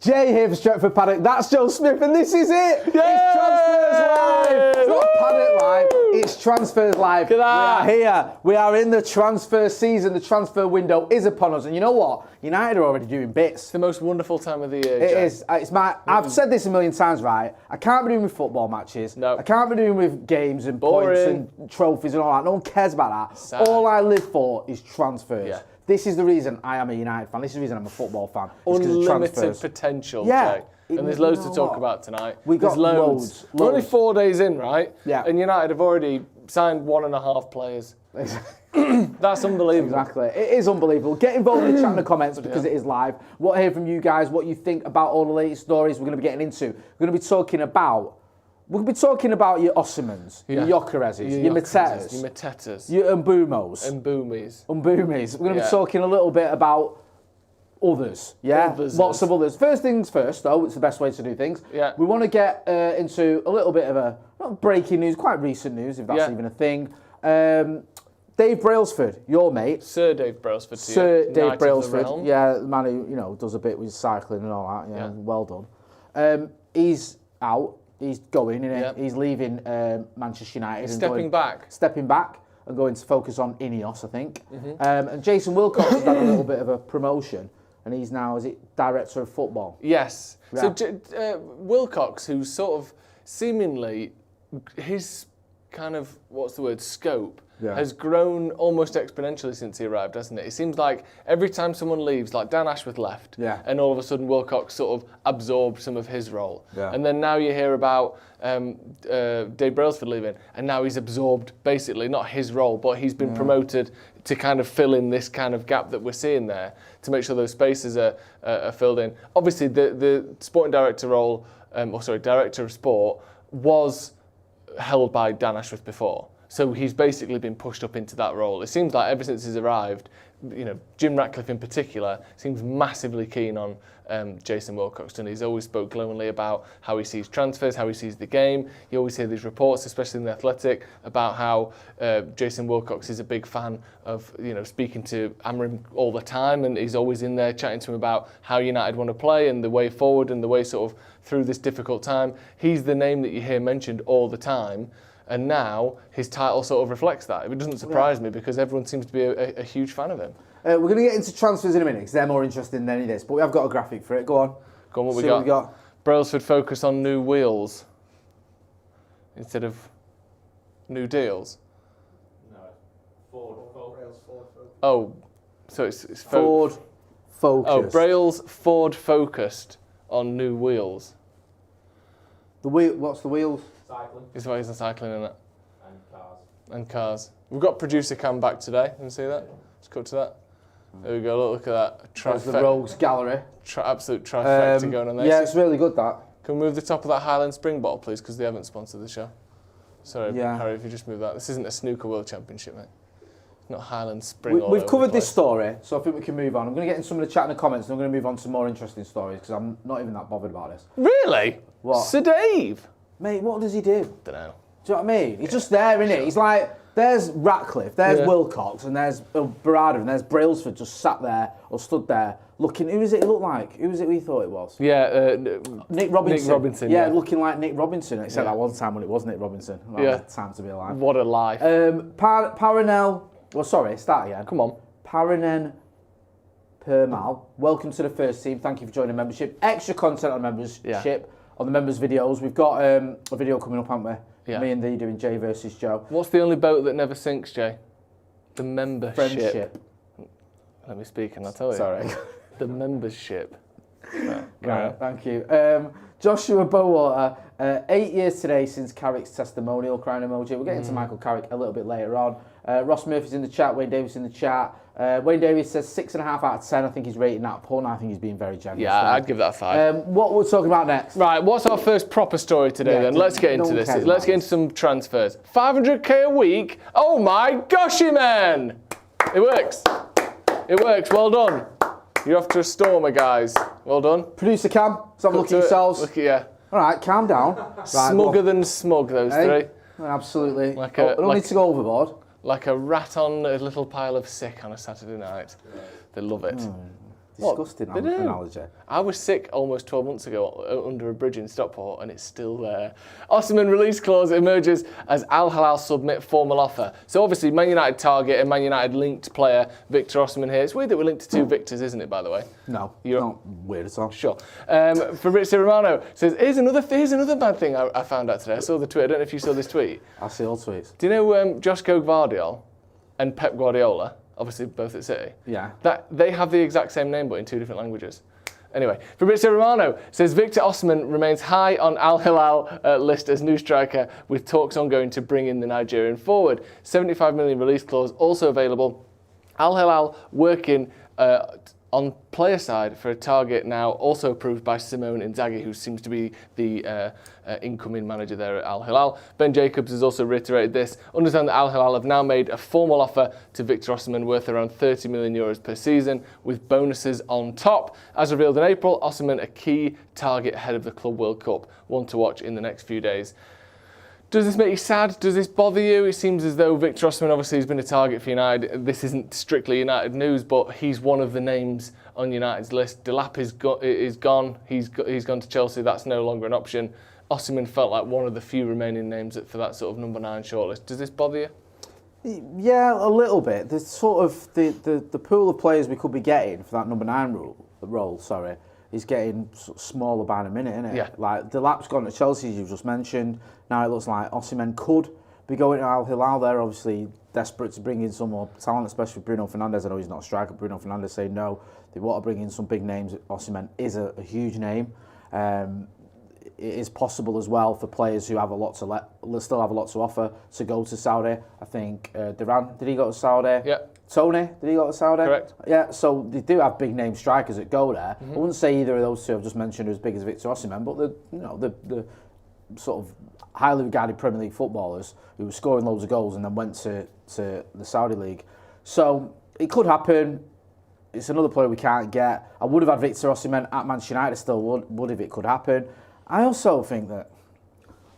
Jay here for Stretford Paddock. That's Joe Smith, and this is it. Yay! It's Transfers Live. It's not Paddock Live. It's Transfers Live. Look at that. We are here. We are in the transfer season. The transfer window is upon us, and you know what? United are already doing bits. It's the most wonderful time of the year. It Jay. is. It's my. I've said this a million times, right? I can't be doing with football matches. No. I can't be doing with games and Boring. points and trophies and all that. No one cares about that. Sad. All I live for is transfers. Yeah. This is the reason I am a United fan. This is the reason I'm a football fan. It's 'cause of Unlimited transfers. potential, Yeah. Jay. And there's loads to talk about tonight. We got There's loads. We're only 4 days in, right? Yeah. And United have already signed 1.5 players. That's unbelievable. Exactly. It is unbelievable. Get involved in the chat in the comments because it is live. Want to hear from you guys what you think about all the latest stories we're going to be getting into. We're going to be talking about your Osimhens, your Jokereses, your Matetas, Matetas, your Mbeumos. Mbeumis. We're going to be talking a little bit about others, lots of others. First things first, though, it's the best way to do things. Yeah. We want to get into a little bit of not breaking news, quite recent news, if that's even a thing. Dave Brailsford, your mate. Sir Dave Brailsford. Sir Dave Knight of the Realm. Brailsford, yeah, the man who does a bit with cycling and all that. Yeah, well done. He's out. He's going. He's leaving Manchester United. He's and stepping back and going to focus on Ineos, I think. And Jason Wilcox has done a little bit of a promotion. And he's now, is it director of football? Yes. Yeah. So Wilcox, who's sort of seemingly his kind of, scope has grown almost exponentially since he arrived, hasn't it? It seems like every time someone leaves, like Dan Ashworth left, and all of a sudden Wilcox sort of absorbed some of his role. Yeah. And then now you hear about Dave Brailsford leaving, and now he's absorbed basically not his role, but he's been promoted to kind of fill in this kind of gap that we're seeing there, to make sure those spaces are filled in. Obviously, the sporting director role, director of sport, was held by Dan Ashworth before. So he's basically been pushed up into that role. It seems like ever since he's arrived, Jim Ratcliffe in particular seems massively keen on Jason Wilcox, and he's always spoke glowingly about how he sees transfers, how he sees the game. You always hear these reports, especially in The Athletic, about how Jason Wilcox is a big fan of speaking to Amram all the time, and he's always in there chatting to him about how United want to play and the way forward and the way sort of through this difficult time. He's the name that you hear mentioned all the time. And now his title sort of reflects that. It doesn't surprise me because everyone seems to be a huge fan of him. We're going to get into transfers in a minute because they're more interesting than any of this. But we have got a graphic for it. Go on. Go on, what we got? Brailsford focus on new wheels instead of new deals. No, Ford. Oh, so it's Ford focus. Oh, Brailsford focused on new wheels. The wheel. What's the wheels? Cycling. He's on cycling in it. And cars. And cars. We've got producer Cam back today. Can you see that? Let's cut to that. There we go. Look at that. That's the Rogues Gallery. Absolute trifecta going on there. Yeah, it's really good, that. Can we move the top of that Highland Spring bottle, please? Because they haven't sponsored the show. Sorry, Harry, if you just move that. This isn't a snooker world championship, mate. It's not Highland Spring. We've covered this story, so I think we can move on. I'm going to get in some of the chat in the comments, and I'm going to move on to more interesting stories because I'm not even that bothered about this. Really? What? Sir Dave? Mate, what does he do? Don't know. Do you know what I mean? He's just there, isn't he? He's like, there's Ratcliffe, there's Wilcox, and there's Barada, and there's Brailsford just sat there or stood there looking. Who was it? It looked like. Who was it? We thought it was. Yeah, Nick Robinson. Nick Robinson. Yeah, looking like Nick Robinson. Except that one time when it was Nick Robinson. Time to be alive. What a life. Paranel. Well, sorry. Start again. Come on. Paranen Permal. Welcome to the first team. Thank you for joining membership. Extra content on membership. On the members' videos. We've got a video coming up, haven't we? Yeah. Me and Thee doing Jay versus Joe. What's the only boat that never sinks, Jay? The membership. Friendship. Let me speak and I'll tell you. Sorry. The membership. Right, thank you. Joshua Bowater, 8 years today since Carrick's testimonial, crying emoji. We'll get into Michael Carrick a little bit later on. Ross Murphy's in the chat, Wayne Davis in the chat. Wayne Davis says 6.5 out of 10. I think he's rating that poor, and I think he's being very generous. Yeah, I'd give that a 5. What we're talking about next? Right, what's our first proper story today then? Let's get into this. Let's get into some transfers. 500k a week? Oh my goshy, man! It works. It works. Well done. You're off to a stormer, guys. Well done. Producer Cam, let's have a look at yourselves. Look at you. All right, calm down. Right, Smugger than smug, those three. Absolutely. I don't need to go overboard. Like a rat on a little pile of sick on a Saturday night. They love it. Disgusting analogy. I was sick almost 12 months ago under a bridge in Stockport, and it's still there. Osimhen release clause emerges as Al-Hilal submit formal offer. So obviously, Man United target and Man United linked player Victor Osimhen here. It's weird that we're linked to two Victors, isn't it, by the way? No, not weird at all. Sure. Fabrizio Romano says, here's another bad thing I found out today. I saw the tweet. I don't know if you saw this tweet. I see all tweets. Do you know Joško Gvardiol and Pep Guardiola? Obviously, both at City. Yeah. That they have the exact same name, but in two different languages. Anyway, Fabrizio Romano says Victor Osimhen remains high on Al-Hilal list as new striker, with talks ongoing to bring in the Nigerian forward. 75 million release clause also available. Al-Hilal working on player side for a target now also approved by Simone Inzaghi, who seems to be the incoming manager there at Al-Hilal. Ben Jacobs has also reiterated this. Understand that Al-Hilal have now made a formal offer to Victor Osimhen worth around 30 million euros per season, with bonuses on top. As revealed in April, Osimhen a key target ahead of the Club World Cup, one to watch in the next few days. Does this make you sad? Does this bother you? It seems as though Victor Osimhen obviously has been a target for United. This isn't strictly United news, but he's one of the names on United's list. Delap is gone. He's gone to Chelsea. That's no longer an option. Osimhen felt like one of the few remaining names for that sort of number 9 shortlist. Does this bother you? Yeah, a little bit. There's sort of the pool of players we could be getting for that number 9 role. Is getting sort of smaller by the minute, isn't it? Yeah. Like Delap's gone to Chelsea, as you've just mentioned. Now it looks like Osimhen could be going to Al-Hilal. They're obviously desperate to bring in some more talent, especially Bruno Fernandes. I know he's not a striker. Bruno Fernandes saying no. They want to bring in some big names. Osimhen is a huge name. It is possible as well for players who have a lot to still have a lot to offer to go to Saudi. I think Duran, did he go to Saudi? Yeah. Tony, did he go to Saudi? Correct. Yeah, so they do have big name strikers that go there. I wouldn't say either of those two I've just mentioned are as big as Victor Osimhen, but the sort of highly regarded Premier League footballers who were scoring loads of goals and then went to the Saudi League. So it could happen. It's another player we can't get. I would have had Victor Osimhen at Manchester United, still would if it could happen. I also think that,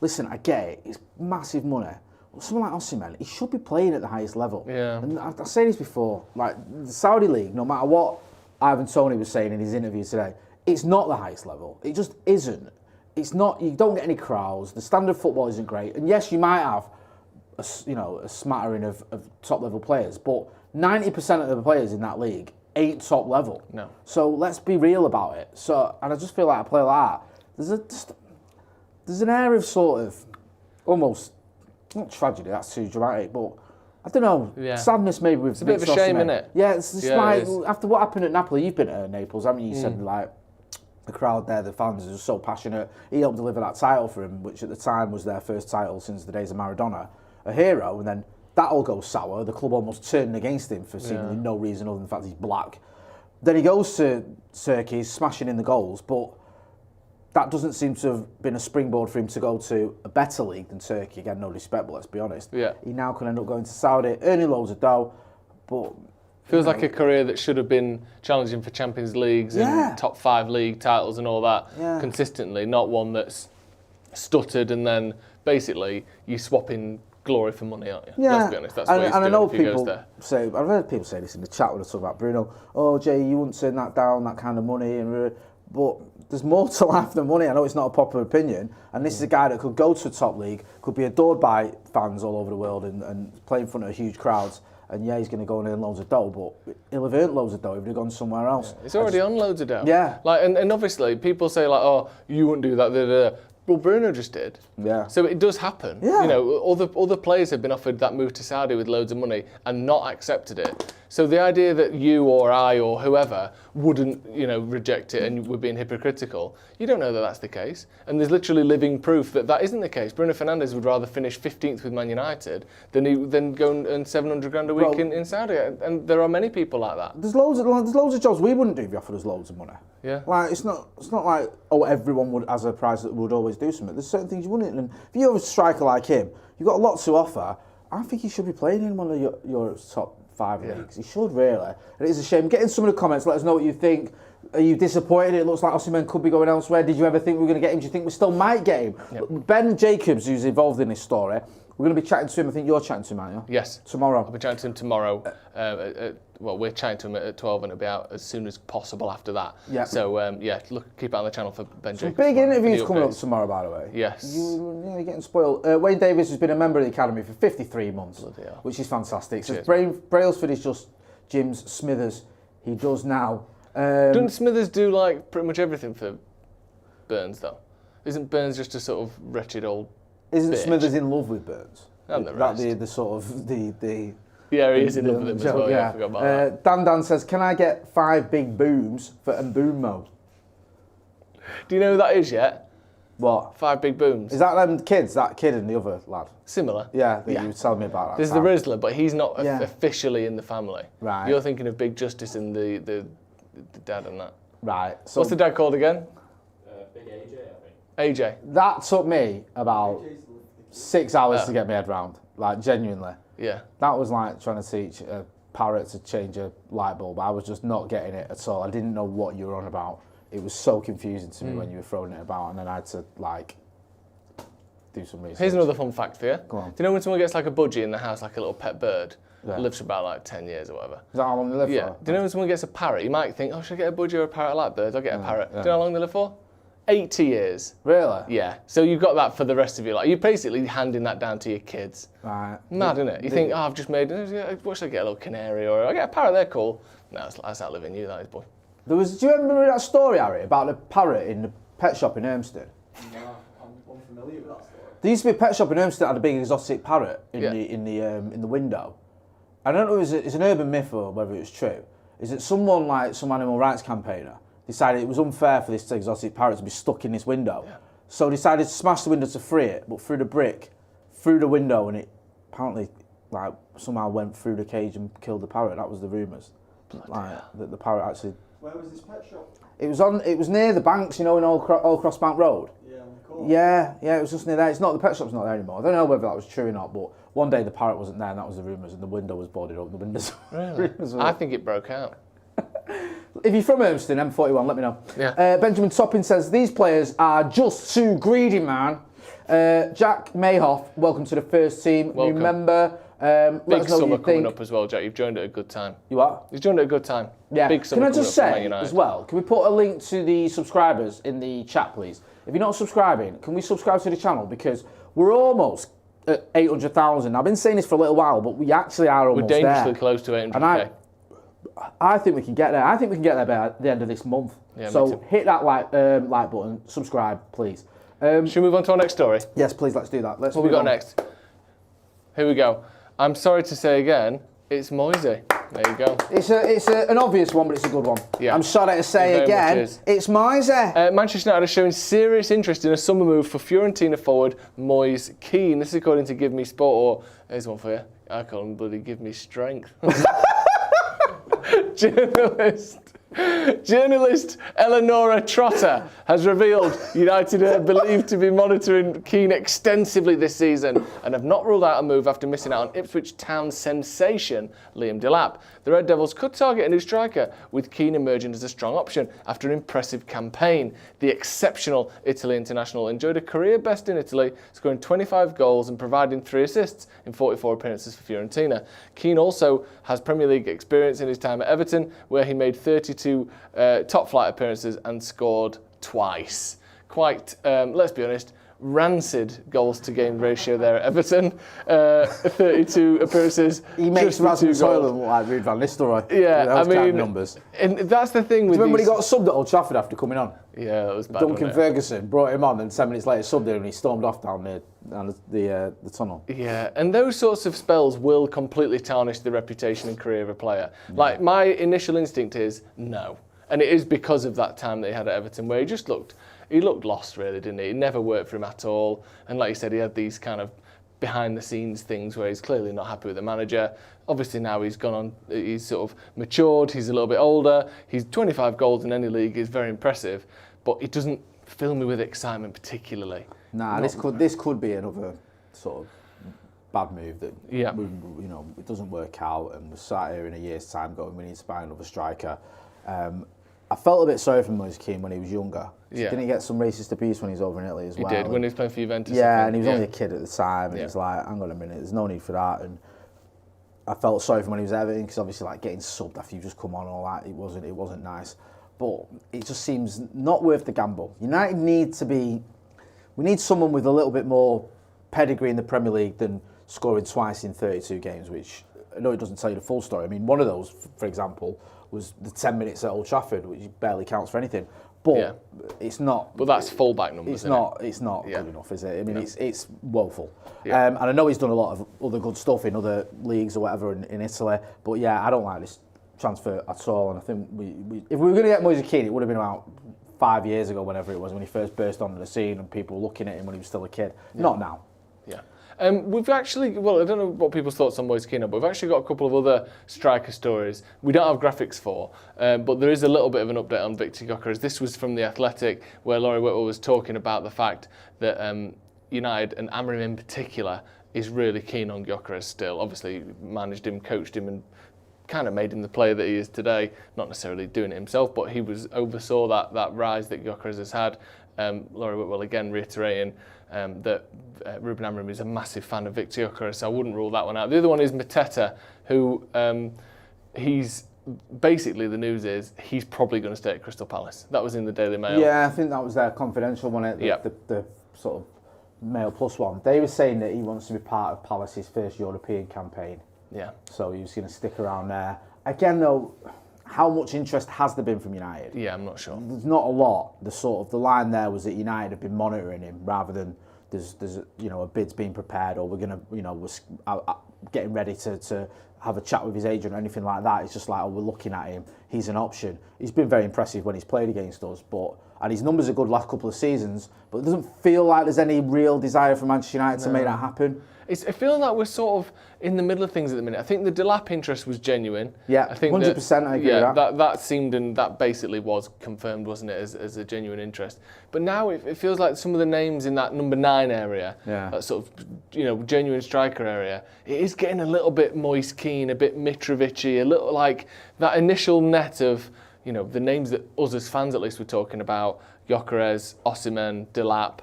listen, I get it, it's massive money. Someone like Osimhen, he should be playing at the highest level. Yeah. And I said this before, like the Saudi League, no matter what Ivan Toney was saying in his interview today, it's not the highest level. It just isn't. It's not. You don't get any crowds. The standard of football isn't great. And yes, you might have, a smattering of top level players, but 90% of the players in that league ain't top level. No. So let's be real about it. So, and I just feel like a player like that, there's an air of sort of almost. Not tragedy, that's too dramatic, but I don't know, sadness maybe with It's a bit of a shame, isn't it? Yeah, it's just like, after what happened at Napoli, you've been at Naples, haven't you? You said, like, the crowd there, the fans are just so passionate. He helped deliver that title for him, which at the time was their first title since the days of Maradona, a hero, and then that all goes sour, the club almost turning against him for seemingly no reason other than the fact he's black. Then he goes to Turkey, smashing in the goals, but that doesn't seem to have been a springboard for him to go to a better league than Turkey. Again, no disrespect, but let's be honest. Yeah. He now can end up going to Saudi, earning loads of dough, but... Feels like a career that should have been challenging for Champions Leagues and top 5 league titles and all that consistently, not one that's stuttered and then basically you swapping glory for money, aren't you? Yeah. Let's be honest, that's what he's doing I know if he goes people there. say, I've heard people say this in the chat when I talk about Bruno, oh, Jay, you wouldn't turn that down, that kind of money, but there's more to life than money. I know it's not a popular opinion, and this is a guy that could go to a top league, could be adored by fans all over the world and play in front of huge crowds. And yeah, he's going to go and earn loads of dough, but he'll have earned loads of dough if he'd have gone somewhere else. Yeah. He's already on loads of dough. Yeah. Like, and obviously, people say like, oh, you wouldn't do that. Well, Bruno just did. Yeah. So it does happen. Yeah. You know, other players have been offered that move to Saudi with loads of money and not accepted it. So the idea that you or I or whoever wouldn't, reject it and we're being hypocritical, you don't know that that's the case. And there's literally living proof that that isn't the case. Bruno Fernandes would rather finish 15th with Man United than go and earn 700 grand a week in Saudi. And there are many people like that. There's loads of jobs we wouldn't do if you offered us loads of money. Yeah. Like it's not like everyone would as a prize that would always do something. There's certain things you wouldn't. And if you have a striker like him, you've got a lot to offer. I think he should be playing in one of your top 5 leagues. He should really. And it's a shame. Get in some of the comments. Let us know what you think. Are you disappointed? It looks like Osimhen could be going elsewhere. Did you ever think we were going to get him? Do you think we still might get him? Yep. Ben Jacobs, who's involved in this story, we're going to be chatting to him. I think you're chatting to him, aren't you? Yes. Tomorrow. I'll be chatting to him tomorrow at well, we're chatting to him at 12 and it'll be out as soon as possible after that. Yeah. So, keep it on the channel for Ben Some Jacobs. big interviews coming up tomorrow, by the way. Yes. You're getting spoiled. Wayne Davies has been a member of the Academy for 53 months, which is fantastic. So Brailsford is just Jim's Smithers. He does now. Doesn't Smithers do like pretty much everything for Burns, though? Isn't Burns just a sort of wretched old Isn't bitch? Smithers in love with Burns? And the rest. The sort of the Yeah, he is in love with him as well. Yeah, I forgot about that. Dan says, can I get 5 big booms for Mbeumo? Do you know who that is yet? What? 5 big booms. Is that them kids? That kid and the other lad? Similar. Yeah, you were telling me about that. There's the Rizzler, but he's not officially in the family. Right. You're thinking of Big Justice and the dad and that. Right. So what's the dad called again? Big AJ, I think. AJ. That took me about 6 hours to get my head round. Like, genuinely. Yeah. That was like trying to teach a parrot to change a light bulb. I was just not getting it at all. I didn't know what you were on about. It was so confusing to me when you were throwing it about, and then I had to like do some research. Here's another fun fact for you. Go on. Do you know when someone gets like a budgie in the house, like a little pet bird, lives for about like 10 years or whatever? Is that how long they live Yeah. for? Do you know when someone gets a parrot, you might think, oh, should I get a budgie or a parrot? I like birds, I'll get a parrot. Do you know how long they live for? 80 years. Really? Yeah. So you've got that for the rest of your life. You're basically handing that down to your kids. Right. Mad, isn't it? You think, oh, I've just made, what should I get, a little canary or I get a parrot, they're cool. No, that's outliving you, that is, boy. Do you remember that story, Harry, about the parrot in the pet shop in Ermston? No, I'm unfamiliar with that story. There used to be a pet shop in Ermston that had a big exotic parrot in Yeah. in the window. I don't know if it's an urban myth or whether it's true. Is that someone like some animal rights campaigner decided it was unfair for this exotic parrot to be stuck in this window, so decided to smash the window to free it, but threw the brick through the window, and it apparently like somehow went through the cage and killed the parrot. That was the rumours. Like that the parrot actually. Where was this pet shop? It was near the banks, you know, in Old Cross Bank Road. Yeah, on the corner. Yeah, it was just near there. It's not, the pet shop's not there anymore. I don't know whether that was true or not, but one day the parrot wasn't there, and that was the rumours, and the window was boarded up. The windows. Really? I think it broke out. If you're from Ermston, M41, let me know. Yeah. Benjamin Topping says, these players are just too greedy, man. Jack Mayhoff, welcome to the first team. Welcome. New member. Big summer coming up as well, Jack. You've joined at a good time. You what? You've joined at a good time. Yeah. Big summer Can I coming just up for Man say United. as well, can we put a link to the subscribers in the chat, please? If you're not subscribing, can we subscribe to the channel? Because we're almost at 800,000. I've been saying this for a little while, but we actually are almost there. We're dangerously close to 800k. And I think we can get there. I think we can get there by the end of this month. Yeah, so hit that like button, subscribe, please. Should we move on to our next story? Yes, please, let's do that. What have we got next? Here we go. I'm sorry to say again, it's Moise. There you go. It's an obvious one, but it's a good one. Yeah. I'm sorry to say again, it's Moise. Manchester United are showing serious interest in a summer move for Fiorentina forward Moise Kean. This is according to Give Me Sport, or here's one for you. I call him bloody Give Me Strength. Journalist Eleonora Trotter has revealed United are believed to be monitoring Kean extensively this season and have not ruled out a move after missing out on Ipswich Town sensation Liam Delap. The Red Devils could target a new striker, with Kean emerging as a strong option after an impressive campaign. The exceptional Italy international enjoyed a career best in Italy, scoring 25 goals and providing 3 assists in 44 appearances for Fiorentina. Kean also has Premier League experience in his time at Everton, where he made 32 top-flight appearances and scored twice. Quite, let's be honest, rancid goals-to-game ratio there at Everton. 32 appearances. He makes Rasmus Hojlund look like Ruud van Nistelrooy. Yeah, I mean, numbers. And that's the thing with Remember when he got subbed at Old Trafford after coming on? Yeah, that was bad. Duncan Ferguson brought him on, and 10 minutes later subbed him, and he stormed off down the tunnel. Yeah, and those sorts of spells will completely tarnish the reputation and career of a player. Like, my initial instinct is no. And it is because of that time that he had at Everton, where he looked lost, really, didn't he? It never worked for him at all. And like you said, he had these kind of behind-the-scenes things where he's clearly not happy with the manager. Obviously now he's gone on, he's sort of matured, he's a little bit older. He's 25 goals in any league is very impressive, but it doesn't fill me with excitement particularly. Nah, this could be another sort of bad move that it doesn't work out, and we're sat here in a year's time going, we need to buy another striker. I felt a bit sorry for Moise Kean when he was younger. Yeah. Didn't he get some racist abuse when he was over in Italy as well? He did, when he was playing for Juventus. Yeah, and he was only a kid at the time, and it's like, hang on a minute, there's no need for that. And I felt sorry for him when he was at Everton because obviously like getting subbed after you just come on and all that, it wasn't nice. But it just seems not worth the gamble. United we need someone with a little bit more pedigree in the Premier League than scoring twice in 32 games, which I know it doesn't tell you the full story. I mean, one of those, for example, was the 10 minutes at Old Trafford, which barely counts for anything. But it's not. But that's fullback numbers. It's not good enough, is it? I mean, it's woeful. Yeah. And I know he's done a lot of other good stuff in other leagues or whatever in Italy. But yeah, I don't like this transfer at all. And I think if we were going to get Moise Kean, it would have been about 5 years ago, whenever it was, when he first burst onto the scene and people were looking at him when he was still a kid. Yeah. Not now. Yeah. We've actually, well, I don't know what people's thoughts on Moise Kean are, but we've actually got a couple of other striker stories we don't have graphics for, but there is a little bit of an update on Victor Gyökeres. This was from The Athletic, where Laurie Whitwell was talking about the fact that United, and Amorim in particular, is really keen on Gyökeres still. Obviously, managed him, coached him, and kind of made him the player that he is today. Not necessarily doing it himself, but he oversaw that rise that Gyökeres has had. Laurie Whitwell again reiterating that Ruben Amorim is a massive fan of Victor Gyökeres, so I wouldn't rule that one out. The other one is Mateta, who he's basically, the news is he's probably going to stay at Crystal Palace. That was in the Daily Mail. Yeah, I think that was their confidential one, the sort of Mail Plus one. They were saying that he wants to be part of Palace's first European campaign. Yeah. So he was going to stick around there. Again, though, how much interest has there been from United? Yeah, I'm not sure. There's not a lot. The line there was that United have been monitoring him rather than there's a bid's being prepared or we're going to we're getting ready to have a chat with his agent or anything like that. It's just like, we're looking at him. He's an option. He's been very impressive when he's played against us, and his numbers are good last couple of seasons, but it doesn't feel like there's any real desire for Manchester United to make that happen. It's feeling like we're sort of in the middle of things at the minute. I think the Delap interest was genuine. Yeah, I think 100% I agree with that. That seemed, and that basically was confirmed, wasn't it, as a genuine interest. But now it feels like some of the names in that number 9 area, that sort of genuine striker area, it is getting a little bit Moise Kean, a bit Mitrovic-y, a little like that initial net of the names that us as fans at least were talking about, Gyökeres, Osimhen, Delap.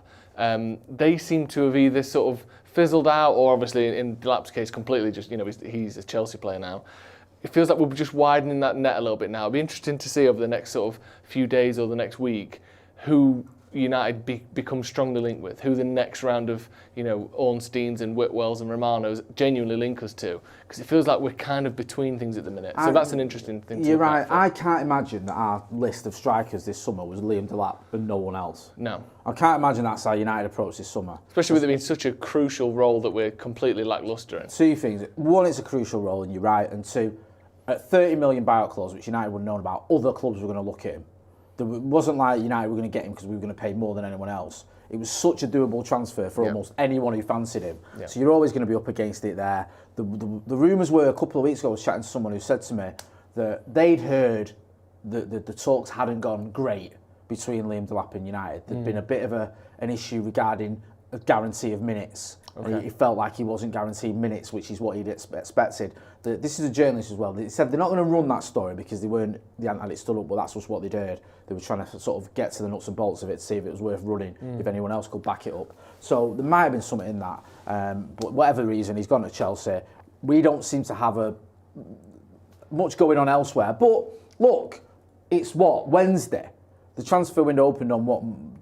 They seem to have either sort of fizzled out, or obviously in Delap's case completely just, he's a Chelsea player now. It feels like we're just widening that net a little bit now. It'll be interesting to see over the next sort of few days or the next week who United become strongly linked with, who the next round of Ornsteins and Whitwells and Romanos genuinely link us to, because it feels like we're kind of between things at the minute. So that's an interesting thing to You're look right. at for. I can't imagine that our list of strikers this summer was Liam Delap and no one else. No. I can't imagine that's how United approach this summer. Especially with it being such a crucial role that we're completely lacklustre in. Two things. One, it's a crucial role, and you're right. And two, at 30 million buyout clause, which United wouldn't have known about, other clubs were going to look at him. It wasn't like United were going to get him because we were going to pay more than anyone else. It was such a doable transfer for almost anyone who fancied him. Yeah. So you're always going to be up against it there. The rumours were a couple of weeks ago, I was chatting to someone who said to me that they'd heard that the talks hadn't gone great between Liam Delap and United. There'd been a bit of an issue regarding a guarantee of minutes. Okay. He felt like he wasn't guaranteed minutes, which is what he'd expected. This is a journalist as well. They said they're not going to run that story because they hadn't had it stood up, but that's just what they'd heard. They were trying to sort of get to the nuts and bolts of it to see if it was worth running, if anyone else could back it up. So there might have been something in that. But whatever the reason, he's gone to Chelsea. We don't seem to have much going on elsewhere. But look, it's Wednesday. The transfer window opened on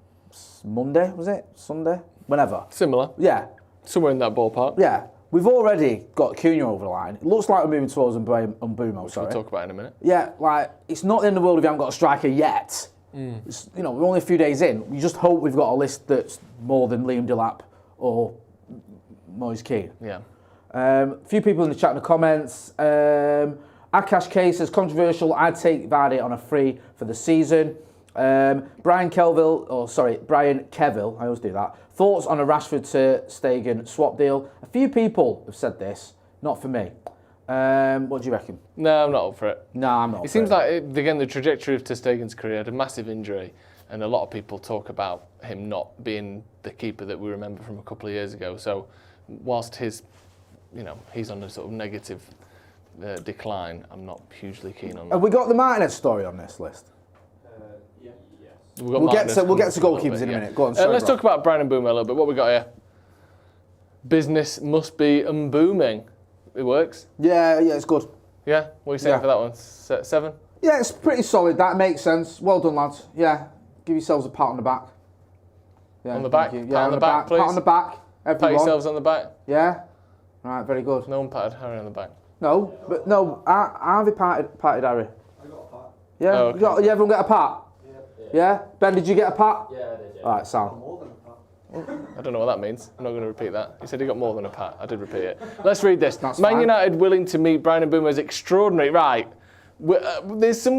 Monday, was it? Sunday? Whenever. Similar. Yeah. Somewhere in that ballpark. Yeah. We've already got Cunha over the line. It looks like we're moving towards Mbeumo, Which we'll talk about in a minute. Yeah, it's not the end of the world if you haven't got a striker yet. We're only a few days in. We just hope we've got a list that's more than Liam Delap or Moise Kean. Yeah. A few people in the chat in the comments. Akash K says, controversial, I'd take Vardy on a free for the season. Brian Keville, I always do that. Thoughts on a Rashford to Stegen swap deal? A few people have said this, not for me. What do you reckon? No, I'm not up for it. No, I'm not. It seems like, again, the trajectory of ter Stegen's career had a massive injury, and a lot of people talk about him not being the keeper that we remember from a couple of years ago. So, whilst he's on a sort of negative decline, I'm not hugely keen on that. Have we got the Martinez story on this list? We'll get to goalkeepers in a minute. Go on, sorry, let's talk about Bryan Mbeumo a little bit. What we got here? Business must be booming. it works? Yeah, it's good. Yeah? What are you saying for that one? 7? Yeah, it's pretty solid. That makes sense. Well done, lads. Yeah, give yourselves a pat on the back. Yeah, on the back? Yeah, Pat on the back, please. Pat on the back. Everyone. Pat yourselves on the back. Yeah? Right, very good. No one patted Harry on the back. No, but no, Harvey patted Harry. I got a pat. Yeah? Oh, okay. Everyone get a pat? Yeah? Ben, did you get a pat? Yeah, I did, yeah. Alright, Sam. More than a pat. I don't know what that means. I'm not going to repeat that. He said he got more than a pat. I did repeat it. Let's read this. That's Man fine. United willing to meet Bryan Mbeumo's extraordinary... Right. There's a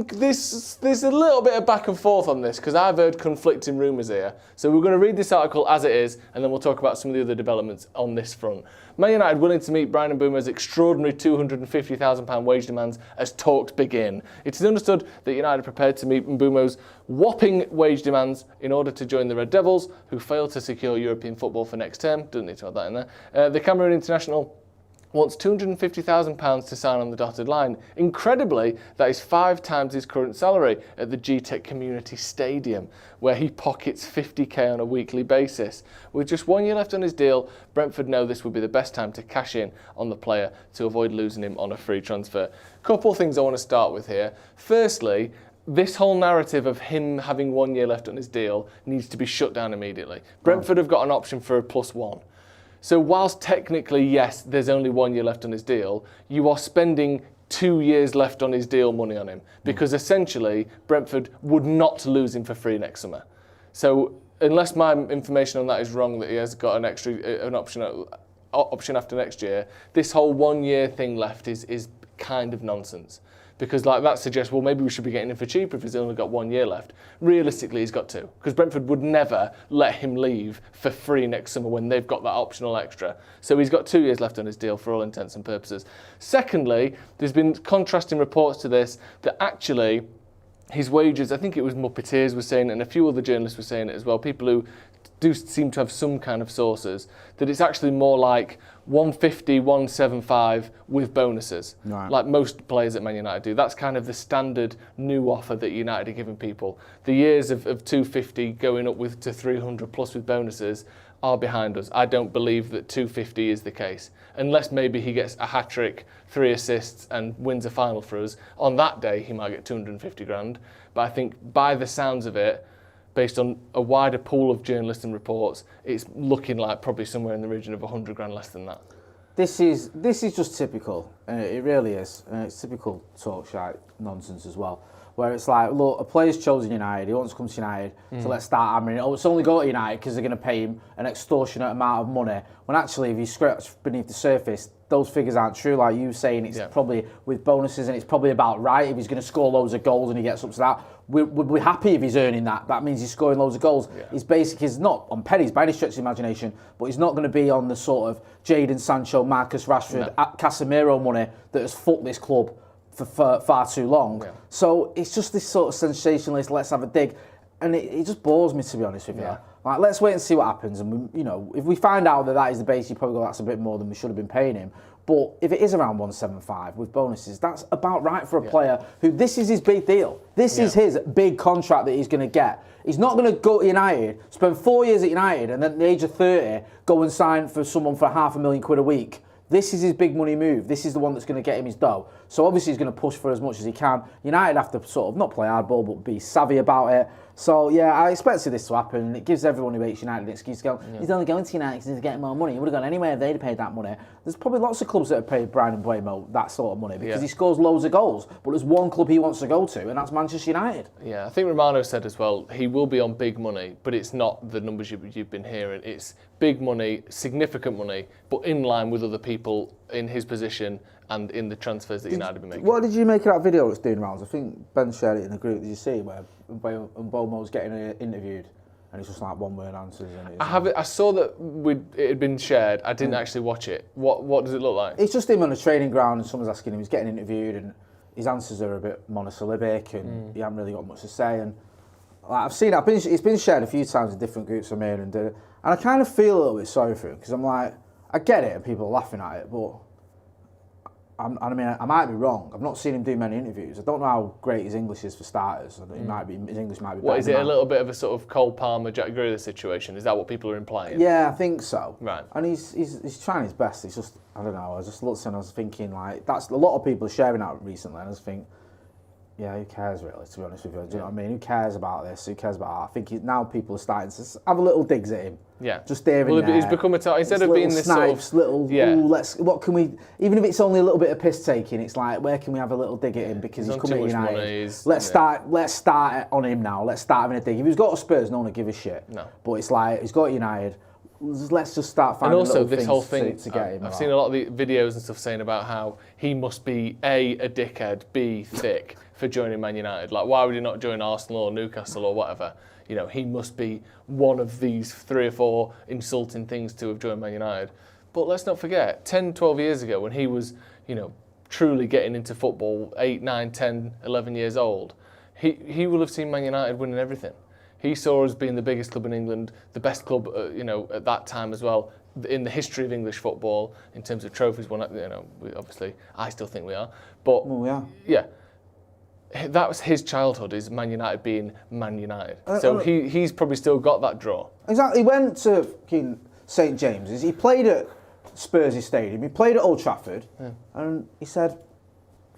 little bit of back and forth on this because I've heard conflicting rumours here. So we're going to read this article as it is, and then we'll talk about some of the other developments on this front. Man United willing to meet Bryan Mbeumo's extraordinary £250,000 wage demands as talks begin. It is understood that United are prepared to meet Mbeumo's whopping wage demands in order to join the Red Devils, who failed to secure European football for next term. Doesn't need to add that in there. The Cameroon international wants £250,000 to sign on the dotted line. Incredibly, that is 5 times his current salary at the G-Tech Community Stadium, where he pockets 50k on a weekly basis. With just 1 year left on his deal, Brentford know this would be the best time to cash in on the player to avoid losing him on a free transfer. Couple things I want to start with here. Firstly, this whole narrative of him having 1 year left on his deal needs to be shut down immediately. Brentford have got an option for a +1. So whilst technically, yes, there's only 1 year left on his deal, you are spending 2 years left on his deal money on him because essentially Brentford would not lose him for free next summer. So unless my information on that is wrong, that he has got an option after next year, this whole 1 year thing left is kind of nonsense. Because like that suggests, well, maybe we should be getting him for cheaper if he's only got 1 year left. Realistically, he's got 2. Because Brentford would never let him leave for free next summer when they've got that optional extra. So he's got 2 years left on his deal for all intents and purposes. Secondly, there's been contrasting reports to this that actually his wages, I think it was Muppeteers were saying it, and a few other journalists were saying it as well, people who do seem to have some kind of sources, that it's actually more like 150, 175 with bonuses, right, like most players at Man United do. That's kind of the standard new offer that United are giving people. The years of 250 going up to 300 plus with bonuses are behind us. I don't believe that 250 is the case, unless maybe he gets a hat-trick, 3 assists and wins a final for us. On that day, he might get 250 grand. But I think by the sounds of it, based on a wider pool of journalists and reports, it's looking like probably somewhere in the region of 100 grand less than that. This is just typical, it really is. It's typical talk shite nonsense as well, where it's like, look, a player's chosen United, he wants to come to United, so let's start hammering it. Oh, it's only go to United because they're going to pay him an extortionate amount of money, when actually if you scratch beneath the surface, those figures aren't true. Like you saying, it's probably with bonuses and it's probably about right. If he's going to score loads of goals and he gets up to that, we're happy if he's earning that. That means he's scoring loads of goals. Yeah. He's not on pennies by any stretch of the imagination, but he's not going to be on the sort of Jadon Sancho, Marcus Rashford, Casemiro money that has fucked this club for far too long. Yeah. So it's just this sort of sensationalist, let's have a dig. And it just bores me, to be honest with you. Like, let's wait and see what happens. And, if we find out that is the base, you probably go, that's a bit more than we should have been paying him. But if it is around 175 with bonuses, that's about right for a player who, this is his big deal. This is his big contract that he's going to get. He's not going to go to United, spend 4 years at United, and then at the age of 30, go and sign for someone for £500,000 a week. This is his big money move. This is the one that's going to get him his dough. So obviously he's going to push for as much as he can. United have to sort of not play hardball, but be savvy about it. So yeah, I expected this to happen. It gives everyone who hates United an excuse to go, he's only going to United because he's getting more money. He would have gone anywhere if they'd paid that money. There's probably lots of clubs that have paid Bryan Mbeumo that sort of money because he scores loads of goals. But there's one club he wants to go to, and that's Manchester United. Yeah, I think Romano said as well, he will be on big money, but it's not the numbers you've been hearing. It's big money, significant money, but in line with other people in his position and in the transfers that United have been making. What did you make of that video that's doing rounds? I think Ben shared it in the group. Did you see where Mbeumo's getting interviewed and it's just like one-word answers? I saw that it had been shared. I didn't actually watch it. What does it look like? It's just him on a training ground and someone's asking him, he's getting interviewed and his answers are a bit monosyllabic and he hasn't really got much to say. And like, I've seen it. It's been shared a few times in different groups I'm in, and I kind of feel a little bit sorry for him because I'm like, I get it and people are laughing at it, but I mean, I might be wrong. I've not seen him do many interviews. I don't know how great his English is for starters. His English might be better. What is it? A little bit of a sort of Cole Palmer, Jack Grealish situation? Is that what people are implying? Yeah, I think so. Right. And he's trying his best. It's just, I don't know. I just looked and I was thinking like that's a lot of people are sharing that recently, and I just think, yeah, who cares really? To be honest with you, do you know what I mean? Who cares about this? Who cares about that? I think now people are starting to have a little digs at him. Yeah. Just there and there. He's become instead of being this snipes, sort of what can we? Even if it's only a little bit of piss taking, it's like where can we have a little dig at him because he's coming to United. Let's start on him now. Let's start having a dig. If he's got a Spurs, no one will give a shit. No. But it's like he's got United. Let's just start finding and also little this whole thing to get him. I've seen a lot of the videos and stuff saying about how he must be a dickhead, B thick for joining Man United. Like why would he not join Arsenal or Newcastle or whatever? You know, he must be one of these 3 or 4 insulting things to have joined Man United. But let's not forget, 10, 12 years ago when he was, you know, truly getting into football, 8, 9, 10, 11 years old, he will have seen Man United winning everything. He saw us being the biggest club in England, the best club, you know, at that time as well, in the history of English football, in terms of trophies won. You know, obviously, I still think we are. But, we are. Yeah. That was his childhood, is Man United being Man United. So he's probably still got that draw. Exactly. He went to St James's. He played at Spurs Stadium. He played at Old Trafford. Yeah. And he said,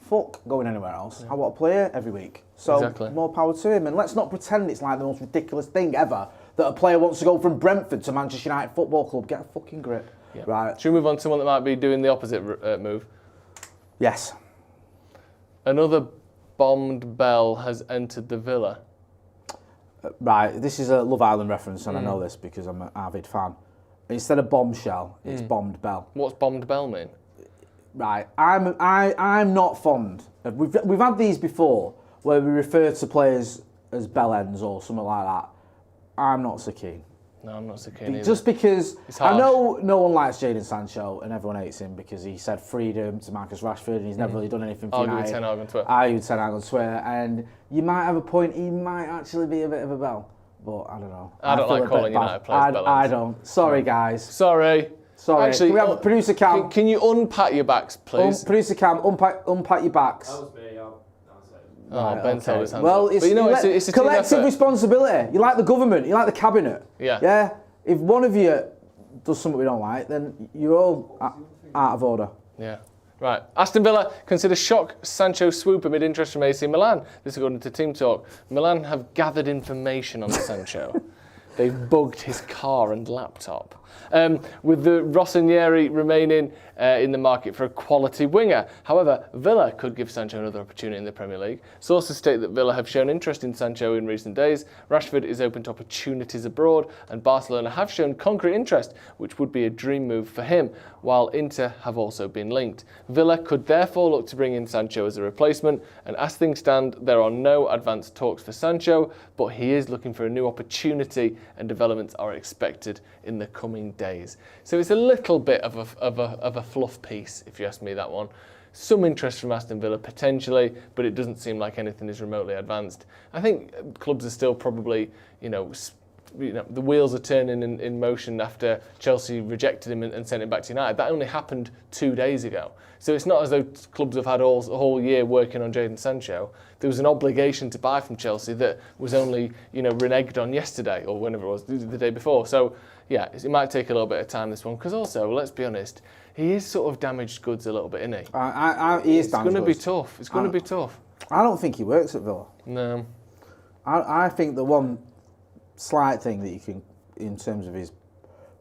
fuck going anywhere else. Yeah. I want to play here every week. So more power to him. And let's not pretend it's like the most ridiculous thing ever that a player wants to go from Brentford to Manchester United Football Club. Get a fucking grip. Yeah. Right. Should we move on to someone that might be doing the opposite move? Yes. Another bombed bell has entered the Villa. Right, this is a Love Island reference, and I know this because I'm an avid fan. Instead of bombshell, it's bombed bell. What's bombed bell mean? Right, I'm not fond of, we've had these before where we refer to players as bell ends or something like that. I'm not so keen. No, I'm not so keen either. Just because I know no one likes Jadon Sancho and everyone hates him because he said freedom to Marcus Rashford and he's never really done anything for United. Argued 10 on Twitter. And you might have a point, he might actually be a bit of a bell. But I don't know. I don't like calling United players bell ends. I don't. Sorry, guys. Sorry. Actually, can we have Producer Cam? Can you unpack your backs, please? Producer Cam, unpack your backs. That was me, yeah. Oh, Ben told his hands well, up. it's, but you know, it's a collective responsibility. You like the government, you like the cabinet. Yeah. Yeah. If one of you does something we don't like, then you're all out of order. Yeah. Right. Aston Villa consider shock Sancho swoop amid interest from AC Milan. This according to Team Talk. Milan have gathered information on Sancho. They've bugged his car and laptop. With the Rossinieri remaining in the market for a quality winger. However, Villa could give Sancho another opportunity in the Premier League. Sources state that Villa have shown interest in Sancho in recent days. Rashford is open to opportunities abroad, and Barcelona have shown concrete interest, which would be a dream move for him, while Inter have also been linked. Villa could therefore look to bring in Sancho as a replacement, and as things stand, there are no advanced talks for Sancho, but he is looking for a new opportunity, and developments are expected in the coming days. So it's a little bit of a fluff piece, if you ask me, that one. Some interest from Aston Villa potentially, but it doesn't seem like anything is remotely advanced. I think clubs are still probably, the wheels are turning in motion after Chelsea rejected him and sent him back to United. That only happened 2 days ago. So it's not as though clubs have had a whole year working on Jadon Sancho. There was an obligation to buy from Chelsea that was only, reneged on yesterday or whenever it was, the day before. So, yeah, it might take a little bit of time, this one, because also, let's be honest, he is sort of damaged goods a little bit, isn't he? He is damaged goods. It's going to be tough. It's going to be tough. I don't think he works at Villa. No. I think the one slight thing that you can, in terms of his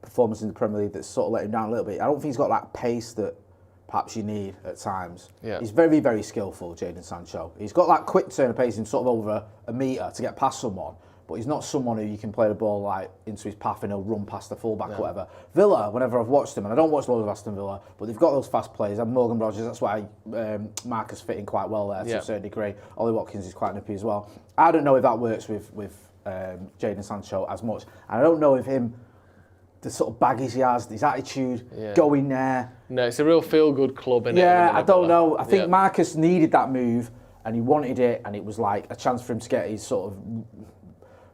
performance in the Premier League, that's sort of let him down a little bit, I don't think he's got that pace that perhaps you need at times. Yeah. He's very, very skillful, Jadon Sancho. He's got that quick turn of pace in sort of over a metre to get past someone, but he's not someone who you can play the ball like into his path and he'll run past the fullback or whatever. Villa, whenever I've watched them, and I don't watch loads of Aston Villa, but they've got those fast players. And Morgan Rogers, that's why Marcus fit in quite well there to a certain degree. Ollie Watkins is quite nippy as well. I don't know if that works with Jadon Sancho as much. And I don't know if the sort of baggage he has, his attitude, going there. No, it's a real feel-good club, innit? Yeah, I don't know. I think Marcus needed that move and he wanted it, and it was like a chance for him to get his sort of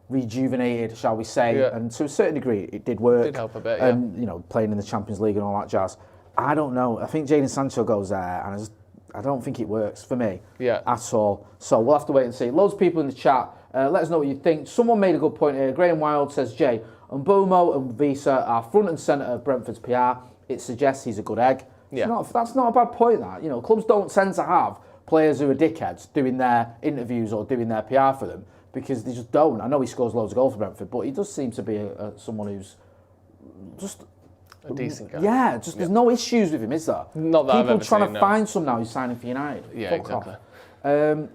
rejuvenated, shall we say, and to a certain degree it did work. It did help a bit, and playing in the Champions League and all that jazz. I don't know. I think Jadon Sancho goes there, and I don't think it works for me at all. So we'll have to wait and see. Loads of people in the chat. Let us know what you think. Someone made a good point here. Graham Wild says, Jay, Mbeumo and Visa are front and centre of Brentford's PR. It suggests he's a good egg. Yeah. That's not a bad point, that. You know, clubs don't tend to have players who are dickheads doing their interviews or doing their PR for them because they just don't. I know he scores loads of goals for Brentford, but he does seem to be someone who's just... a decent guy. Yeah, there's no issues with him, is there? Not that People I've ever trying seen, to find some now who's signing for United. Yeah, Fuck exactly.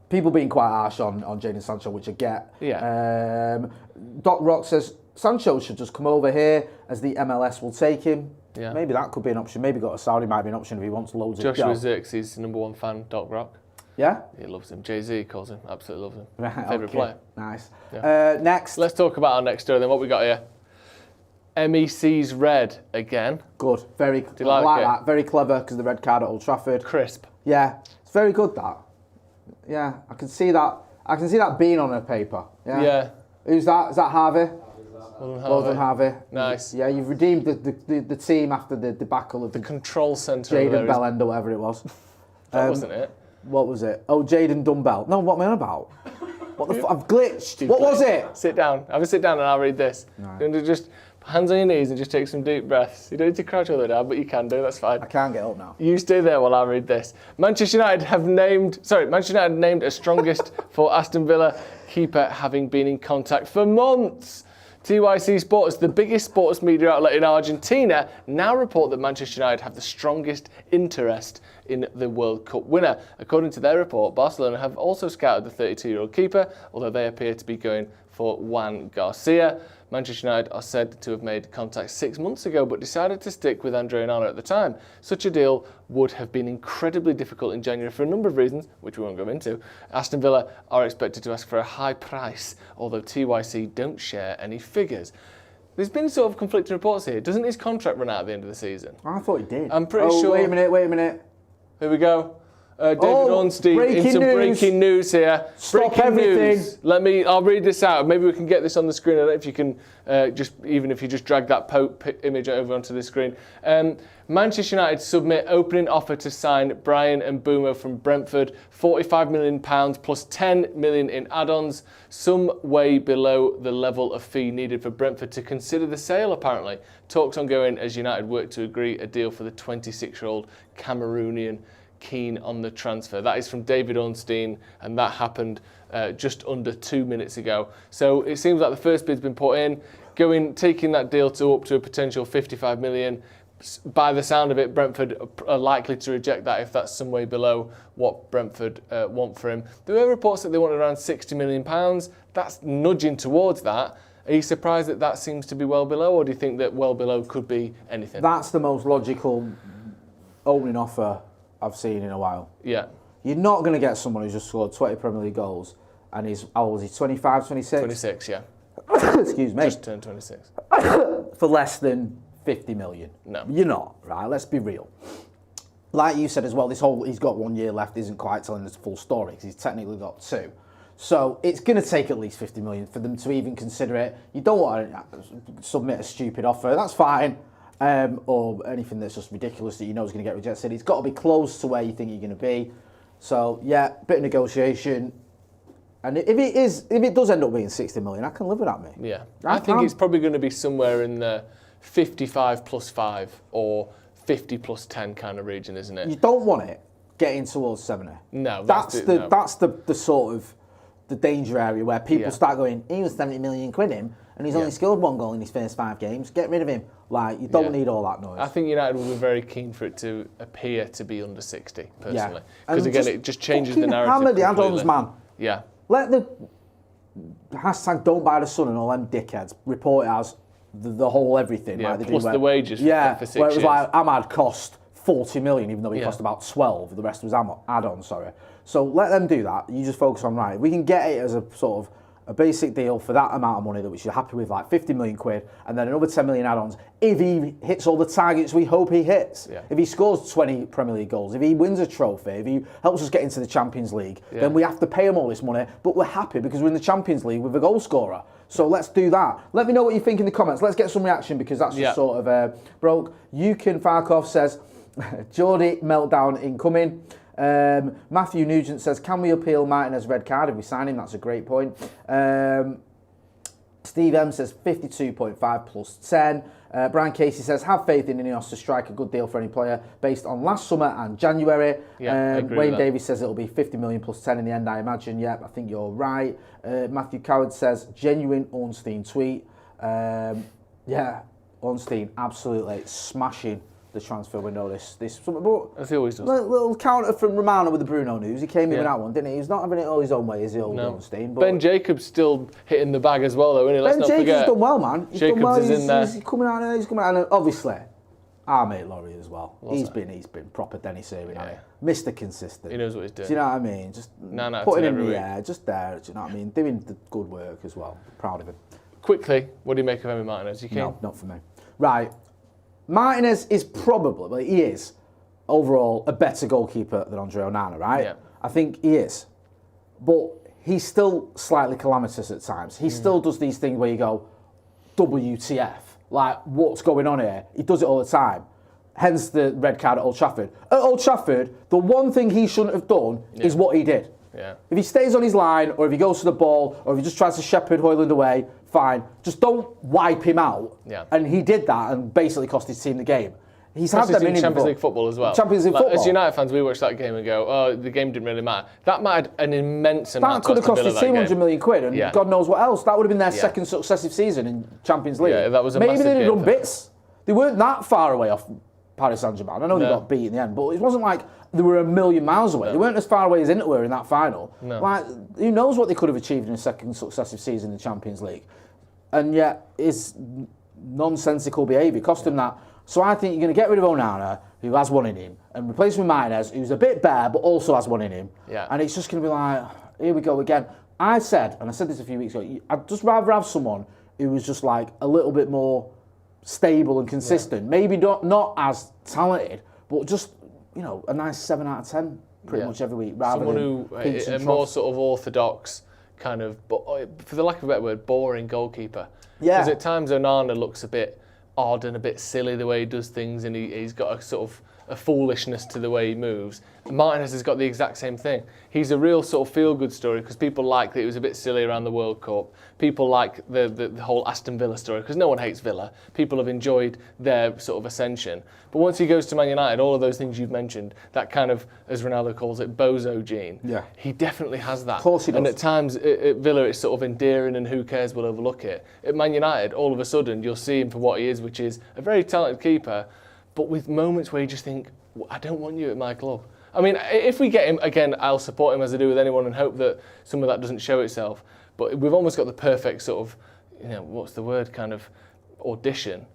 People being quite harsh on Jadon Sancho, which I get. Yeah. Doc Rock says Sancho should just come over here as the MLS will take him. Yeah. Maybe that could be an option. Maybe go to Saudi might be an option if he wants loads of Joshua Xerxes, #1 fan, Doc Rock. Yeah? He loves him. Jay-Z calls him. Absolutely loves him. Right, Favourite player. Nice. Yeah. Next. Let's talk about our next story then. What we got here? MEC's red again. Good. Very. Do you like it? That. Very clever because the red card at Old Trafford. Crisp. Yeah. It's very good, that. Yeah. I can see that. I can see that being on a paper. Yeah. Who's that? Is that Harvey? Well done, Harvey. Nice. Yeah, you've redeemed the team after the debacle of the control centre. Jadon Bellend or whatever it was. That wasn't it. What was it? Oh, Jadon Dumbbell. No, what am I on about? What the fuck? I've glitched. What was it? Sit down. Have a sit down and I'll read this. Right. You want to just hands on your knees and just take some deep breaths. You don't need to crouch all the way down, but you can do. That's fine. I can't get up now. You stay there while I read this. Manchester United named a strongest for Aston Villa keeper, having been in contact for months. TYC Sports, the biggest sports media outlet in Argentina, now report that Manchester United have the strongest interest in the World Cup winner. According to their report, Barcelona have also scouted the 32-year-old keeper, although they appear to be going for Juan Garcia. Manchester United are said to have made contact 6 months ago, but decided to stick with Andre Onana at the time. Such a deal would have been incredibly difficult in January for a number of reasons, which we won't go into. Aston Villa are expected to ask for a high price, although TYC don't share any figures. There's been sort of conflicting reports here. Doesn't his contract run out at the end of the season? I thought he did. I'm pretty sure... Wait a minute. Here we go. David Ornstein in some breaking news here. Stop breaking everything. News. I'll read this out. Maybe we can get this on the screen. I don't know if you can, even if you just drag that image over onto the screen. Manchester United submit opening offer to sign Bryan Mbeumo from Brentford, £45 million plus £10 million in add-ons, some way below the level of fee needed for Brentford to consider the sale, apparently. Talks ongoing as United work to agree a deal for the 26-year-old Cameroonian keen on the transfer. That is from David Ornstein, and that happened just under 2 minutes ago. So it seems like the first bid's been put in, taking that deal to up to a potential 55 million. By the sound of it, Brentford are likely to reject that if that's some way below what Brentford want for him. There were reports that they wanted around £60 million. That's nudging towards that. Are you surprised that that seems to be well below, or do you think that well below could be anything? That's the most logical opening offer I've seen in a while. Yeah. You're not going to get someone who's just scored 20 Premier League goals and he's, how old is he, 25, 26? 26, yeah. Excuse me. Just turned 26. For less than 50 million. No. You're not, right? Let's be real. Like you said as well, he's got 1 year left isn't quite telling the full story because he's technically got 2. So it's going to take at least 50 million for them to even consider it. You don't want to submit a stupid offer. That's fine. Or anything that's just ridiculous that you know is going to get rejected. It's got to be close to where you think you're going to be. So yeah, bit of negotiation. And if it does end up being 60 million, I can live with that, mate. Yeah, I think it's probably going to be somewhere in the 55 plus 5 or 50 plus 10 kind of region, isn't it? You don't want it getting towards 70. No, that's the sort of the danger area where people start going, he was 70 million quid him, and he's only scored 1 goal in his first 5 games. Get rid of him. Like, you don't need all that noise. I think United will be very keen for it to appear to be under 60, personally. Because again, it just changes the narrative hammer the completely. add-ons, man. Yeah. Let the hashtag don't buy the Sun and all them dickheads report it as the whole everything. Yeah, like they plus do the wages for 6 years. Where it was like, Ahmad cost 40 million, even though he cost about 12. The rest was add-on, sorry. So let them do that. You just focus on right. We can get it as a sort of a basic deal for that amount of money that which you're happy with, like 50 million quid, and then another 10 million add-ons if he hits all the targets we hope he hits. Yeah. If he scores 20 Premier League goals, if he wins a trophy, if he helps us get into the Champions League, then we have to pay him all this money, but we're happy because we're in the Champions League with a goal scorer. So let's do that. Let me know what you think in the comments. Let's get some reaction because that's just sort of broke. Yukin Farkov says, Geordie meltdown incoming. Matthew Nugent says, can we appeal Martinez red card if we sign him? That's a great point. Steve M says 52.5 plus 10. Brian Casey says, have faith in Ineos to strike a good deal for any player based on last summer and January. Wayne Davies says it'll be 50 million plus 10 in the end, I imagine. Yep, I think you're right. Matthew Coward says, genuine Ornstein tweet. Ornstein absolutely smashing the transfer window this but as he always does. Little counter from Romano with the Bruno news. He came in with that one, didn't he? He's not having it all his own way, is he, old Ornstein? But Ben Jacobs still hitting the bag as well, though, isn't he? Let's not forget. Ben Jacobs done well, man. He's Jacobs done well. is in there. He's coming out, and obviously, our mate Laurie as well. He's been proper Dennis Irwin, Mr. Consistent. He knows what he's doing. Do you know what I mean? Just putting him in the air, just there. Do you know what I mean? Doing the good work as well. Proud of him. Quickly, what do you make of Emi Martinez? No, not for me. Right. Martinez is probably, well, he is, overall, a better goalkeeper than Andre Onana, right? Yeah. I think he is. But he's still slightly calamitous at times. He still does these things where you go, WTF? Like, what's going on here? He does it all the time. Hence the red card at Old Trafford. At Old Trafford, the one thing he shouldn't have done is what he did. Yeah. If he stays on his line, or if he goes to the ball, or if he just tries to shepherd Hojlund away, fine. Just don't wipe him out. Yeah. And he did that and basically cost his team the game. He's had them in Champions League football as well. Champions League football. As United fans, we watched that game and go, oh, the game didn't really matter. That mattered an immense amount. That could have cost his team 100 million quid, and God knows what else. That would have been their second successive season in Champions League. Yeah, that was a Maybe massive they'd have game done bits. They weren't that far away off Paris Saint-Germain. I know they got beat in the end, but it wasn't like they were a million miles away. They weren't as far away as Inter were in that final. Like, who knows what they could have achieved in a second successive season in the Champions League. And yet, his nonsensical behaviour cost him that. So I think you're going to get rid of Onana, who has one in him, and replace him with Martinez, who's a bit bare, but also has one in him. Yeah. And it's just going to be like, here we go again. I said this a few weeks ago, I'd just rather have someone who was just like a little bit more stable and consistent. Yeah. Maybe not as talented, but just, a nice 7 out of 10 pretty much every week. Rather someone than who, a more sort of orthodox, kind of, for the lack of a better word, boring goalkeeper. Yeah. Because at times Onana looks a bit odd and a bit silly the way he does things, and he's got a sort of a foolishness to the way he moves. Martinez has got the exact same thing. He's a real sort of feel-good story because people like that he was a bit silly around the World Cup. People like the whole Aston Villa story because no one hates Villa. People have enjoyed their sort of ascension. But once he goes to Man United, all of those things you've mentioned, that kind of, as Ronaldo calls it, bozo gene, he definitely has that. Of course he does. And at times at Villa it's sort of endearing and who cares, we'll overlook it. At Man United, all of a sudden you'll see him for what he is, which is a very talented keeper, but with moments where you just think, I don't want you at my club. I mean, if we get him, again, I'll support him as I do with anyone and hope that some of that doesn't show itself. But we've almost got the perfect sort of, what's the word, kind of audition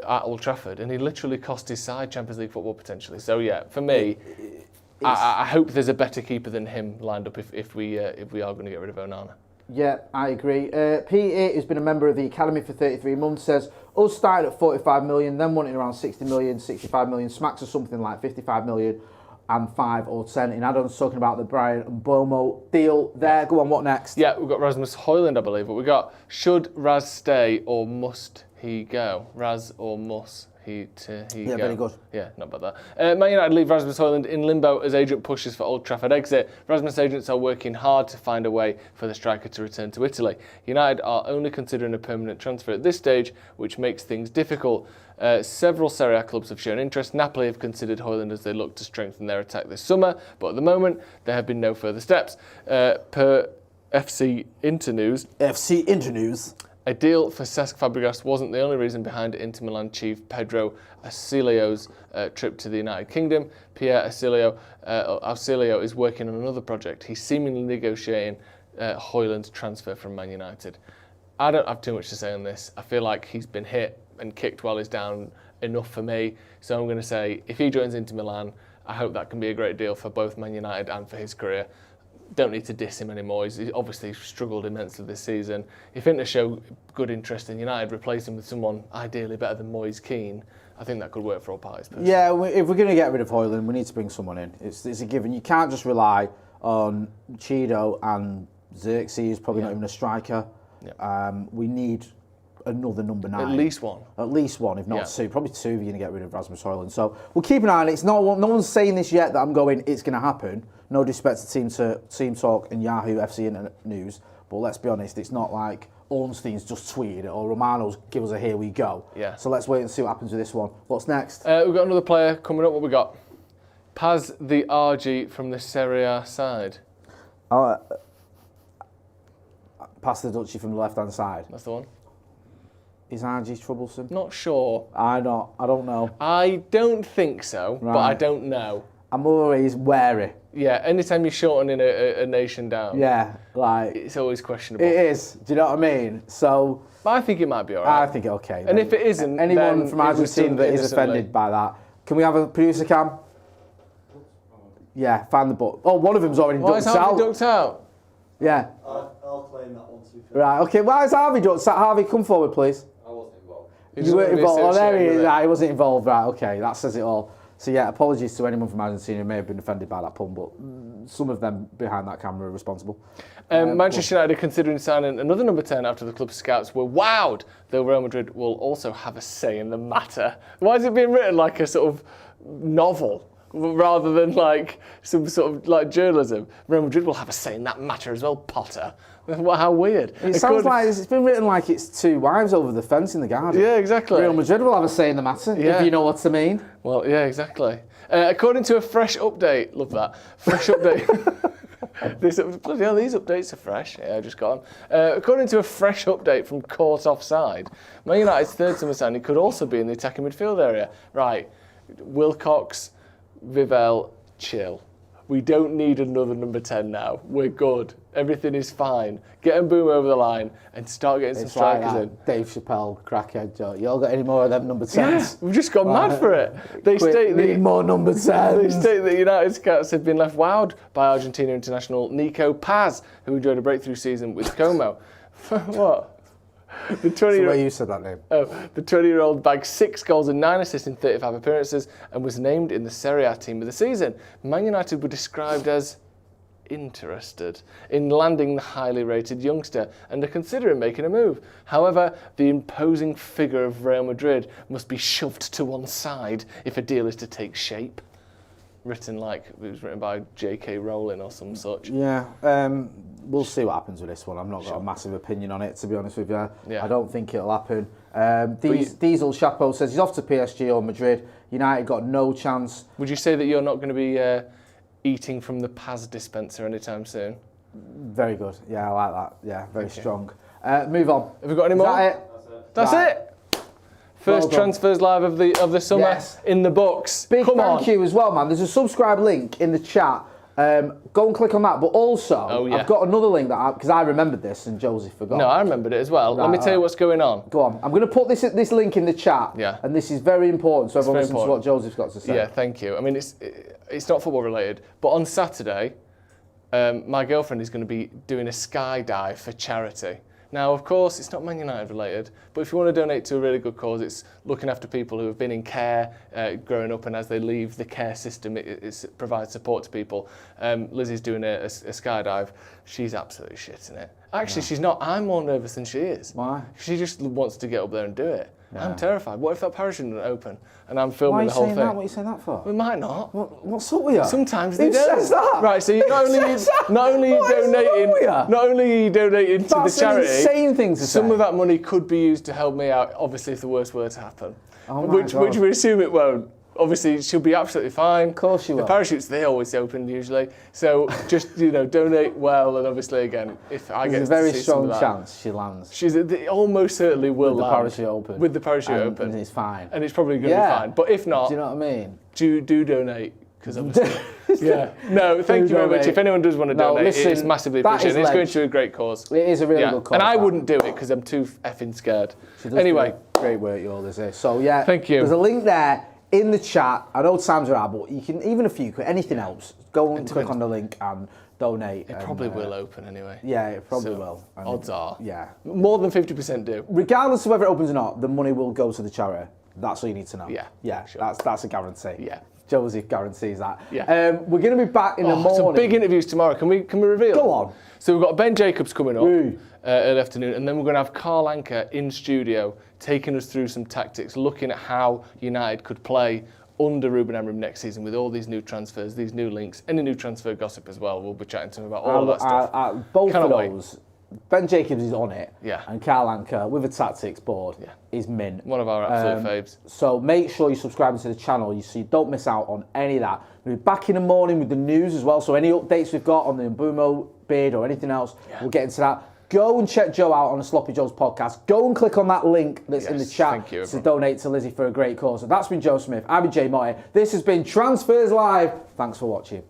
at Old Trafford. And he literally cost his side Champions League football potentially. So, yeah, for me, I hope there's a better keeper than him lined up if we are going to get rid of Onana. Yeah, I agree. Pete, who's been a member of the Academy for 33 months, says, us started at 45 million, then wanting around 60 million, 65 million, smacks of something like 55 million and 5 or 10 in add-ons, talking about the Bryan Mbeumo deal there. Go on, what next? Yeah, we've got Rasmus Hojlund, I believe, but we've got, should Raz stay or must he go? Raz or must he go? Yeah, very good. Yeah, not bad that. Man United leave Rasmus Hojlund in limbo as agent pushes for Old Trafford exit. Rasmus agents are working hard to find a way for the striker to return to Italy. United are only considering a permanent transfer at this stage, which makes things difficult. Several Serie A clubs have shown interest. Napoli have considered Hojlund as they look to strengthen their attack this summer, but at the moment there have been no further steps. Per FC Internews, a deal for Cesc Fabregas wasn't the only reason behind Inter Milan chief Pedro Ausilio's trip to the United Kingdom. Pierre Ausilio is working on another project. He's seemingly negotiating Hojlund's transfer from Man United. I don't have too much to say on this. I feel like he's been hit and kicked while he's down enough for me. So I'm going to say, if he joins Inter Milan, I hope that can be a great deal for both Man United and for his career. don't need to diss him anymore. He's obviously struggled immensely this season. If Inter show good interest in United, replace him with someone ideally better than Moise Kean, I think that could work for all parties. Personally. Yeah, if we're going to get rid of Hojlund, we need to bring someone in. It's a given. You can't just rely on Cheeto and Xerxes, probably not even a striker. Yeah. We need another number 9. At least one. At least one, if not two. Probably 2 if you're going to get rid of Rasmus Hojlund. So we'll keep an eye on it. It's not, no one's saying this yet that I'm going, it's going to happen. No disrespect to Team Talk and Yahoo FC Internet News. But let's be honest, it's not like Ornstein's just tweeted it or Romano's give us a here we go. Yeah. So let's wait and see what happens with this one. What's next? We've got another player coming up. What we got? Paz the RG from the Serie A side. Pass the Dutchie from the left-hand side. That's the one. Is RG troublesome? Not sure. I don't know. I don't think so, but I don't know. I'm always wary. Yeah, anytime you're shortening a nation down, like it's always questionable. It is. Do you know what I mean? So, but I think it might be alright. I think okay. And if it isn't, anyone then from Argentina that is offended by that, can we have a producer cam? Yeah, find the book. Oh, one of them's already ducked out. Why is Harvey ducked out? Yeah. I'll claim that one too. Right. Okay. Why is Harvey ducked out? Harvey, come forward, please. I wasn't involved. You weren't involved. Oh, there he is. Right, he wasn't involved. Right. Okay. That says it all. So yeah, apologies to anyone from Argentina who may have been offended by that pun, but some of them behind that camera are responsible. Manchester United are considering signing another number 10 after the club scouts were wowed, though Real Madrid will also have a say in the matter. Why is it being written like a sort of novel rather than like some sort of like journalism? Real Madrid will have a say in that matter as well, Potter. How weird. It sounds like it's been written like it's 2 wives over the fence in the garden. Yeah, exactly. Real Madrid will have a say in the matter, if you know what I mean. Well, yeah, exactly. According to a fresh update, love that, fresh update. Bloody hell, these updates are fresh. Yeah, I just got them. According to a fresh update from Court Offside, Man United's third summer signing could also be in the attacking midfield area. Right, Wilcox, Vivell, chill. We don't need another number 10 now. We're good. Everything is fine. Get Mbeumo over the line and start getting some strikers in. Dave Chappelle, crackhead joke. You all got any more of them number 10s? Yeah, we've just gone mad for it. Need more number 10s. They state that United scouts have been left wowed by Argentina international Nico Paz, who enjoyed a breakthrough season with Como. What? The 20-year-old, you said that name. Oh, the 20-year-old bagged 6 goals and 9 assists in 35 appearances and was named in the Serie A team of the season. Man United were described as interested in landing the highly rated youngster and are considering making a move. However, the imposing figure of Real Madrid must be shoved to one side if a deal is to take shape. It was written by J.K. Rowling or some such. Yeah, we'll see what happens with this one. I've not got a massive opinion on it, to be honest with you. Yeah. I don't think it'll happen. Diesel Chapeau says he's off to PSG or Madrid. United got no chance. Would you say that you're not going to be eating from the Paz dispenser anytime soon? Very good. Yeah, I like that. Yeah, very strong. Move on. Have we got any more? Is that it? That's it. First transfers live of the summer in the books. Big thank you as well, man. There's a subscribe link in the chat. Go and click on that. But also, I've got another link because I remembered this and Josie forgot. No, I remembered it as well. Let me tell you what's going on. Go on. I'm going to put this link in the chat. Yeah. And this is very important, so everyone listens to what Josie's got to say. Yeah, thank you. I mean, it's not football related, but on Saturday, my girlfriend is going to be doing a skydive for charity. Now, of course, it's not Man United related, but if you want to donate to a really good cause, it's looking after people who have been in care growing up, and as they leave the care system, it provides support to people. Lizzie's doing a skydive. She's absolutely shitting it. Actually, she's not. I'm more nervous than she is. Why? She just wants to get up there and do it. Yeah. I'm terrified. What if that parachute doesn't open and I'm filming the whole thing? What are you saying that for? We might not. What's up with you? Sometimes they Who don't. says that? Right, so not only are you donating to the charity, insane thing to some say. of that money could be used to help me out, obviously, if the worst were to happen. Oh which we assume it won't. Obviously, she'll be absolutely fine. Of course she will. The parachutes, they always open usually. So just, donate well, and obviously, again, if I get to see some of that. There's a very strong chance she lands. She almost certainly will land. With the parachute open. With the parachute open. And it's fine. And it's probably going to be fine. But if not... Do you know what I mean? Do donate. Because obviously... yeah. No, thank you very much. If anyone does want to donate, it's massively appreciated. It's going to a great cause. It is a really good cause. And I wouldn't do it because I'm too effing scared. Anyway. Great work, you all, is it? So, yeah. Thank you. There's a link there in the chat. I know times are hard, but you can, even if you could, anything else, go and click on the link and donate. It probably will open anyway. Yeah, it probably So, will. And odds are. Yeah. More than 50% do. Regardless of whether it opens or not, the money will go to the charity. That's all you need to know. Yeah, sure. That's a guarantee. Yeah. Josie guarantees that. Yeah. We're going to be back in the morning. Some big interviews tomorrow. Can we reveal? Go on. So we've got Ben Jacobs coming up Ooh. early afternoon, and then we're going to have Carl Anker in studio taking us through some tactics, looking at how United could play under Ruben Amorim next season with all these new transfers, these new links, any new transfer gossip as well. We'll be chatting to him about all that stuff. Both Cannot of wait. those. Ben Jacobs is on it. Yeah. And Carl Anker with a tactics board is mint. One of our absolute faves. So make sure you subscribe to the channel so you don't miss out on any of that. We'll be back in the morning with the news as well. So any updates we've got on the Mbeumo bid or anything else, we'll get into that. Go and check Joe out on the Sloppy Joe's podcast. Go and click on that link that's in the chat to donate to Lizzie for a great cause. So that's been Joe Smith. I've been Jay Motti. This has been Transfers Live. Thanks for watching.